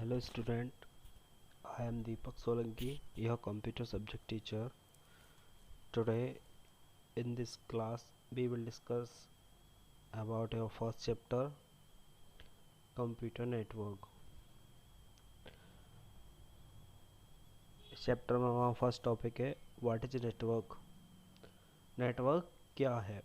Hello student, I am Deepak Solanki, your computer subject teacher. Today in this class we will discuss about your first chapter, computer network. इस chapter में हमारा first topic है what is network. Network क्या है?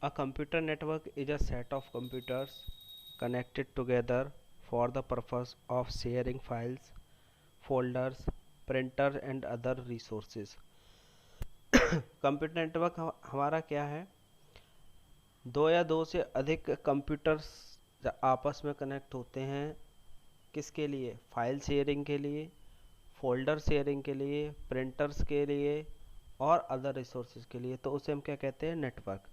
A computer network is a set of computers connected together for the purpose of sharing files, folders, printers and other resources. Computer network हमारा क्या है? दो या दो से अधिक कंप्यूटर्स आपस में कनेक्ट होते हैं। किसके लिए? फाइल शेयरिंग के लिए, फोल्डर शेयरिंग के लिए, प्रिंटर्स के लिए और अदर रिसोर्सेज के लिए। तो उसे हम क्या कहते हैं? नेटवर्क।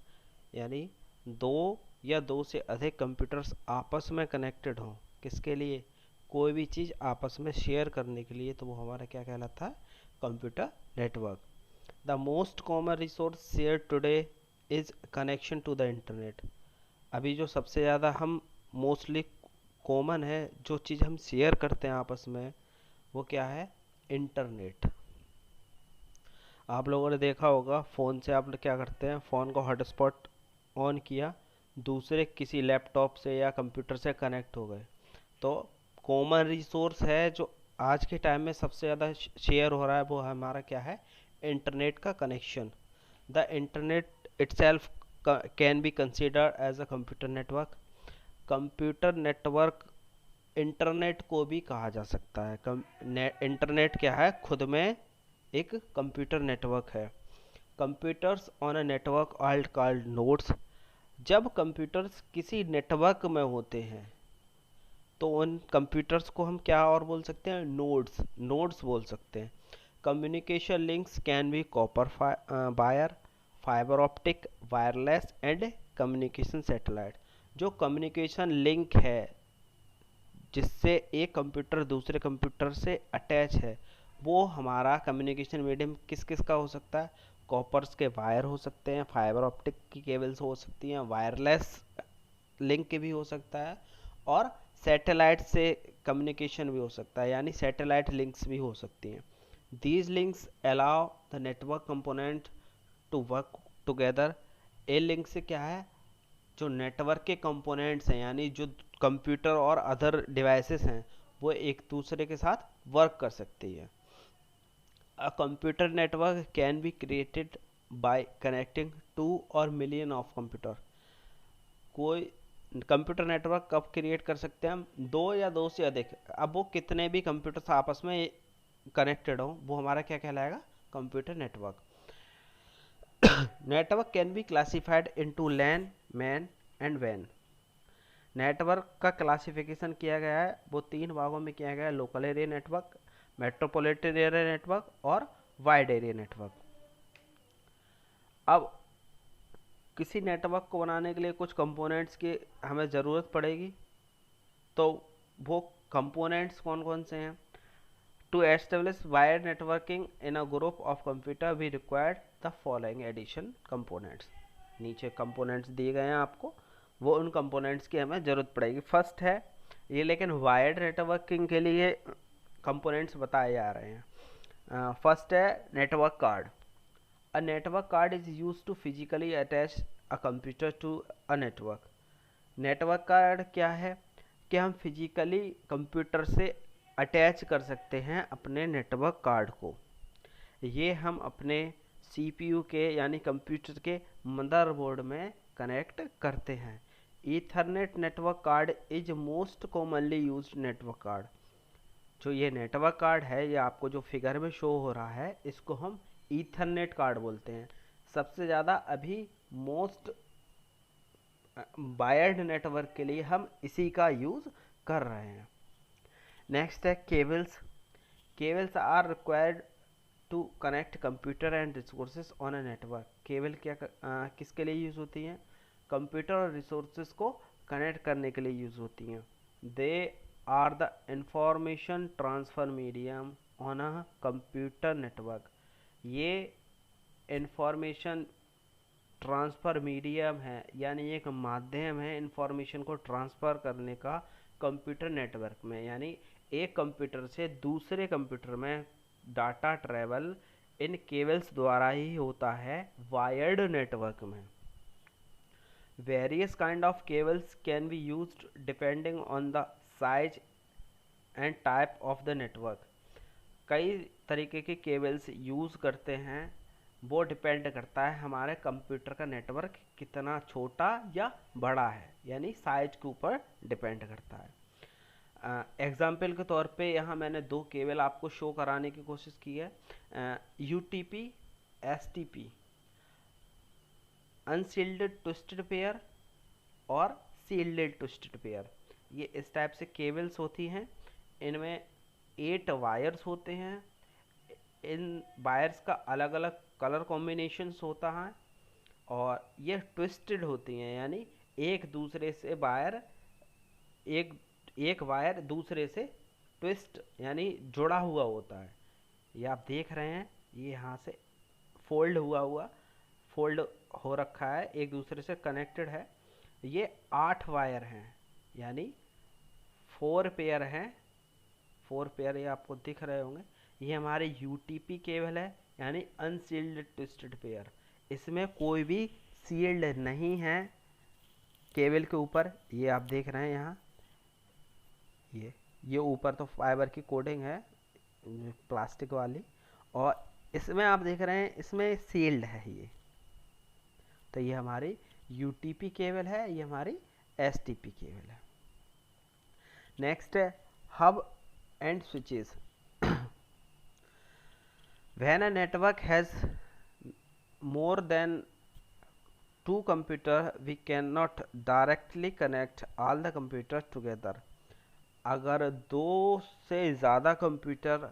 यानी दो या दो से अधिक कंप्यूटर्स आपस में कनेक्टेड हों। किसके लिए? कोई भी चीज़ आपस में शेयर करने के लिए। तो वो हमारा क्या कहलाता है? Computer network. The most common resource share today is connection to the internet. अभी जो सबसे ज़्यादा हम मोस्टली कॉमन है, जो चीज़ हम शेयर करते हैं आपस में, वो क्या है? इंटरनेट। आप लोगों ने देखा होगा फ़ोन से आप क्या करते हैं? फ़ोन को हॉटस्पॉट ऑन किया, दूसरे किसी लैपटॉप से या कंप्यूटर से कनेक्ट हो गए। तो कॉमन रिसोर्स है जो आज के टाइम में सबसे ज़्यादा शेयर हो रहा है, वो हमारा क्या है? इंटरनेट का connection. The internet itself can be considered as a computer network. Computer network internet को भी कहा जा सकता है। इंटरनेट क्या है? खुद में एक कंप्यूटर नेटवर्क है। Computers on a network are called nodes. जब कंप्यूटर्स किसी नेटवर्क में होते हैं तो उन कंप्यूटर्स को हम क्या और बोल सकते हैं? नोड्स बोल सकते हैं। Communication links can be copper wire, fibre optic, wireless and communication satellite. जो कम्युनिकेशन लिंक है जिससे एक कंप्यूटर दूसरे कंप्यूटर से अटैच है, वो हमारा कम्युनिकेशन मीडियम किस किस का हो सकता है? कॉपर्स के वायर हो सकते हैं, फाइबर ऑप्टिक की केबल्स हो सकती हैं, वायरलेस लिंक के भी हो सकता है, और सैटेलाइट से कम्युनिकेशन भी हो सकता है, यानी सैटेलाइट लिंक्स भी हो सकती हैं। These links allow the network component to work together. A link से क्या है? जो नेटवर्क के कंपोनेंट्स हैं, यानी जो कंप्यूटर और अदर डिवाइसेस हैं, वो एक दूसरे के साथ वर्क कर सकती है। अ computer network can be created by connecting 2 और मिलियन ऑफ कंप्यूटर। कोई कंप्यूटर नेटवर्क कब क्रिएट कर सकते हैं हम? दो या दो से अधिक। अब वो कितने भी कंप्यूटर्स आपस में कनेक्टेड हो, वो हमारा क्या कहलाएगा? Computer network. Network can be classified into LAN, MAN and वैन। नेटवर्क का क्लासिफिकेशन किया गया है, वो तीन भागों में किया गया है: local area network, metropolitan area network और वाइड एरिया नेटवर्क। अब किसी नेटवर्क को बनाने के लिए कुछ कंपोनेंट्स की हमें ज़रूरत पड़ेगी। तो वो कंपोनेंट्स कौन कौन से हैं? To establish wired networking in a group of computer we required the following addition components. नीचे कंपोनेंट्स दिए गए हैं आपको, वो उन कंपोनेंट्स की हमें ज़रूरत पड़ेगी। फर्स्ट है ये, लेकिन वायर्ड नेटवर्किंग के लिए कंपोनेंट्स बताए जा रहे हैं। फर्स्ट है network card. A network card is use to physically attach a computer to a network. Network card क्या है? कि हम फिजिकली कंप्यूटर से अटैच कर सकते हैं अपने नेटवर्क कार्ड को। ये हम अपने सीपीयू के यानी कंप्यूटर के मदरबोर्ड में कनेक्ट करते हैं। Ethernet network card is most commonly used network card. जो ये नेटवर्क कार्ड है, ये आपको जो फिगर में शो हो रहा है, इसको हम ईथरनेट कार्ड बोलते हैं। सबसे ज़्यादा अभी मोस्ट वायर्ड नेटवर्क के लिए हम इसी का यूज़ कर रहे हैं। नेक्स्ट है cables. Cables are required to connect computer and resources on a network. Cable क्या किसके लिए यूज़ होती हैं? कंप्यूटर और रिसोर्सेज को कनेक्ट करने के लिए यूज़ होती हैं। They are the information transfer medium on a computer network. ये इंफॉर्मेशन ट्रांसफ़र मीडियम है, यानी एक माध्यम है इंफॉर्मेशन को ट्रांसफ़र करने का कंप्यूटर नेटवर्क में, यानी एक कंप्यूटर से दूसरे कंप्यूटर में डाटा ट्रेवल इन केबल्स द्वारा ही होता है वायर्ड नेटवर्क में। Various kind of cables can be used depending on the size and type of the network. कई तरीके के केबल्स यूज़ करते हैं, वो डिपेंड करता है हमारे कंप्यूटर का नेटवर्क कितना छोटा या बड़ा है, यानी साइज के ऊपर डिपेंड करता है। एग्जाम्पल के तौर पे यहाँ मैंने दो केबल आपको शो कराने की कोशिश की है, UTP STP, unsealed twisted pair और सील्ड ट्विस्टेड पेयर। ये इस टाइप से केबल्स होती हैं, इनमें 8 वायर्स होते हैं। इन वायर्स का अलग अलग कलर कॉम्बिनेशंस होता है और ये ट्विस्टेड होती हैं, यानी एक दूसरे से वायर एक वायर दूसरे से ट्विस्ट यानी जुड़ा हुआ होता है। ये आप देख रहे हैं, ये यहाँ से फोल्ड फोल्ड हो रखा है, एक दूसरे से कनेक्टेड है। ये 8 वायर हैं, यानी 4 पेयर हैं, 4 पेयर ये आपको दिख रहे होंगे। ये हमारे UTP केबल है, यानी अनसील्ड ट्विस्टेड पेयर। इसमें कोई भी सील्ड नहीं है केबल के ऊपर, ये आप देख रहे हैं यहाँ, ये ऊपर तो फाइबर की कोटिंग है प्लास्टिक वाली, और इसमें आप देख रहे हैं इसमें सील्ड है ये। तो ये हमारी UTP केबल है, ये हमारी STP केबल है। नेक्स्ट है hub and switches. When a network has more than 2 computers, we cannot directly connect all the computers together. अगर 2 से ज़्यादा कंप्यूटर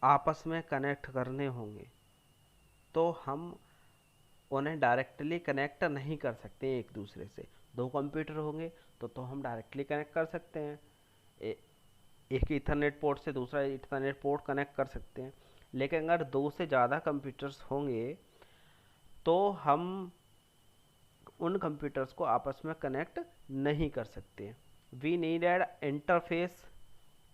आपस में कनेक्ट करने होंगे तो हम उन्हें डायरेक्टली कनेक्ट नहीं कर सकते एक दूसरे से। 2 कंप्यूटर होंगे तो हम डायरेक्टली कनेक्ट कर सकते हैं, एक ईथरनेट पोर्ट से दूसरा ईथरनेट पोर्ट कनेक्ट कर सकते हैं। लेकिन अगर 2 से ज़्यादा कंप्यूटर्स होंगे तो हम उन कंप्यूटर्स को आपस में कनेक्ट नहीं कर सकते। We need an interface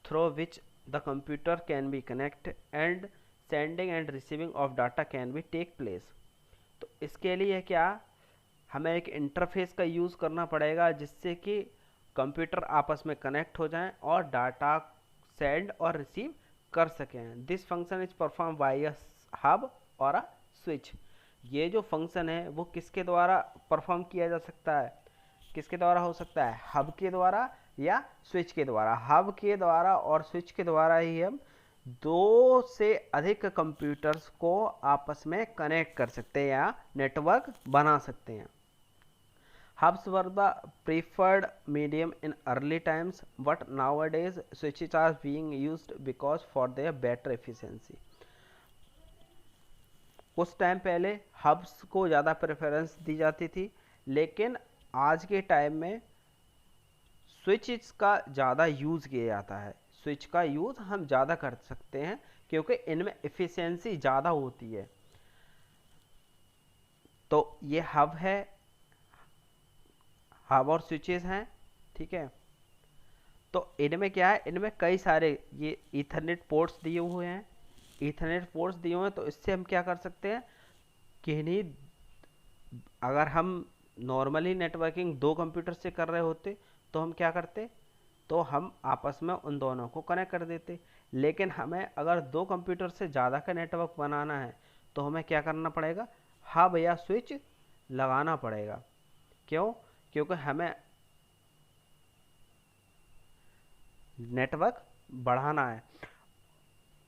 through which the computer can be connected and sending and receiving of data can be take place. तो इसके लिए क्या हमें एक इंटरफेस का यूज़ करना पड़ेगा जिससे कि कंप्यूटर आपस में कनेक्ट हो जाएं और डाटा सेंड और रिसीव कर सकें। This function is perform by a hub और अ स्विच। ये जो फंक्शन है वो किसके द्वारा परफॉर्म किया जा सकता है, किसके द्वारा हो सकता है, हब के द्वारा या स्विच के द्वारा। हब के द्वारा और स्विच के द्वारा ही हम 2 से अधिक कंप्यूटर्स को आपस में कनेक्ट कर सकते हैं या नेटवर्क बना सकते हैं। Hubs were the preferred medium in early times, but nowadays switches are being used because for their better efficiency. कुछ टाइम पहले हब्स को ज़्यादा प्रेफरेंस दी जाती थी, लेकिन आज के टाइम में स्विचेस का ज़्यादा यूज़ किया जाता है। स्विच का यूज़ हम ज़्यादा कर सकते हैं क्योंकि इनमें एफिशिएंसी ज़्यादा होती है। तो ये हब है, हब और स्विचेस हैं, ठीक है। तो इनमें क्या है, इनमें कई सारे ये ईथरनेट पोर्ट्स दिए हुए हैं, ईथरनेट पोर्ट्स दिए हुए हैं। तो इससे हम क्या कर सकते हैं कि नहीं, अगर हम नॉर्मली नेटवर्किंग 2 कंप्यूटर से कर रहे होते तो हम क्या करते, तो हम आपस में उन दोनों को कनेक्ट कर देते। लेकिन हमें अगर 2 कंप्यूटर से ज़्यादा का नेटवर्क बनाना है तो हमें क्या करना पड़ेगा, हब या स्विच लगाना पड़ेगा। क्यों? क्योंकि हमें नेटवर्क बढ़ाना है।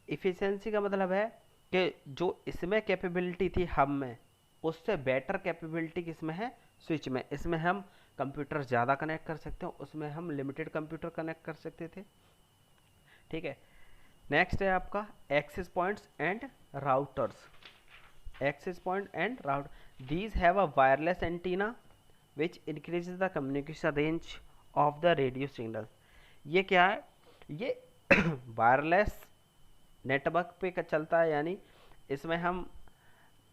इफ़िशियंसी का मतलब है कि जो इसमें कैपेबिलिटी थी हब में, उससे बेटर कैपेबिलिटी किसमें है, स्विच में। इसमें हम कंप्यूटर ज़्यादा कनेक्ट कर सकते हैं, उसमें हम लिमिटेड कंप्यूटर कनेक्ट कर सकते थे, ठीक है। नेक्स्ट है आपका access points and routers. Access point and router, these have a wireless antenna which increases the communication range of the radio signal. ये क्या है, ये वायरलेस नेटवर्क पे चलता है, यानी इसमें हम,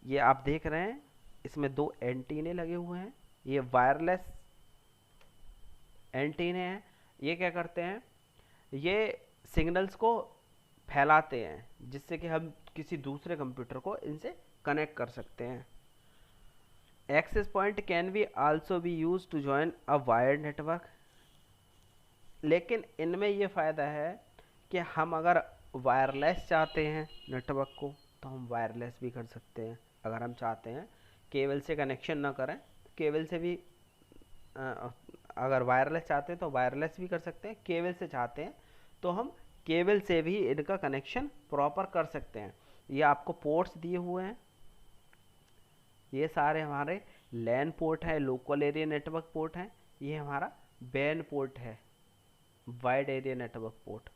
ये आप देख रहे हैं इसमें 2 एंटीने लगे हुए हैं, ये वायरलेस एंटीने हैं ये क्या करते हैं, ये सिग्नल्स को फैलाते हैं जिससे कि हम किसी दूसरे कंप्यूटर को इनसे कनेक्ट कर सकते हैं। Access point can be also be use to join a wired network, लेकिन इनमें ये फ़ायदा है कि हम अगर वायरलेस चाहते हैं नेटवर्क को तो हम वायरलेस भी कर सकते हैं। अगर हम चाहते हैं केबल से कनेक्शन ना करें, केबल से भी अगर वायरलेस चाहते हैं तो वायरलेस भी कर सकते हैं, केबल से चाहते हैं तो हम केबल से भी इनका कनेक्शन प्रॉपर कर सकते हैं। ये आपको पोर्ट्स दिए हुए हैं, ये सारे हमारे लैन पोर्ट है, लोकल एरिया नेटवर्क पोर्ट है। ये हमारा बैन पोर्ट है, वाइड एरिया नेटवर्क पोर्ट।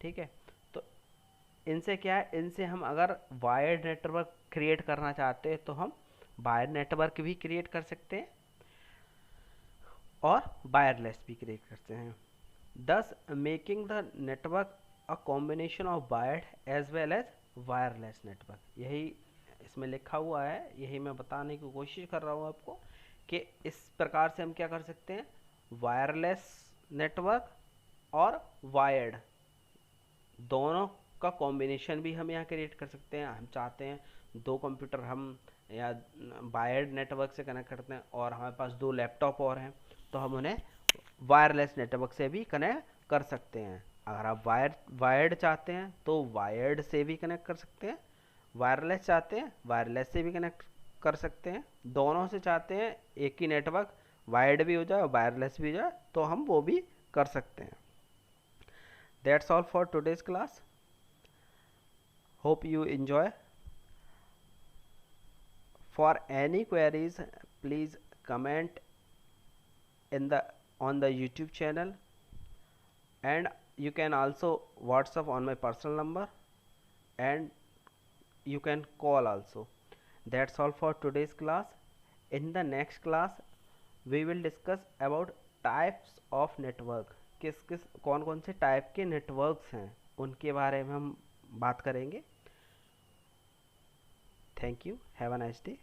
ठीक है, तो इनसे क्या है, इनसे हम अगर वायर्ड नेटवर्क क्रिएट करना चाहते हैं तो हम वायर्ड नेटवर्क भी क्रिएट कर सकते हैं और वायरलेस भी क्रिएट करते हैं। thus making the network a combination of wired as well as wireless network। यही इसमें लिखा हुआ है, यही मैं बताने की कोशिश कर रहा हूँ आपको कि इस प्रकार से हम क्या कर सकते हैं, वायरलेस नेटवर्क और वायर्ड दोनों का कॉम्बिनेशन भी हम यहाँ क्रिएट कर सकते हैं। हम चाहते हैं दो कंप्यूटर हम या वायर्ड नेटवर्क से कनेक्ट करते हैं और हमारे पास दो लैपटॉप और हैं तो हम उन्हें वायरलेस नेटवर्क से भी कनेक्ट कर सकते हैं। अगर आप वायर्ड चाहते हैं तो वायर्ड से भी कनेक्ट कर सकते हैं, वायरलेस चाहते हैं वायरलेस से भी कनेक्ट कर सकते हैं। दोनों से चाहते हैं एक ही नेटवर्क वायर्ड भी हो जाए और वायरलेस भी हो जाए तो हम वो भी कर सकते हैं। That's all for today's class, hope you enjoy. For any queries please comment in the on the YouTube channel, and you can also WhatsApp on my personal number and you can call also. That's all for today's class. In the next class we will discuss about types of network, किस किस कौन कौन से type के networks हैं उनके बारे में हम बात करेंगे। Thank you, have a nice day.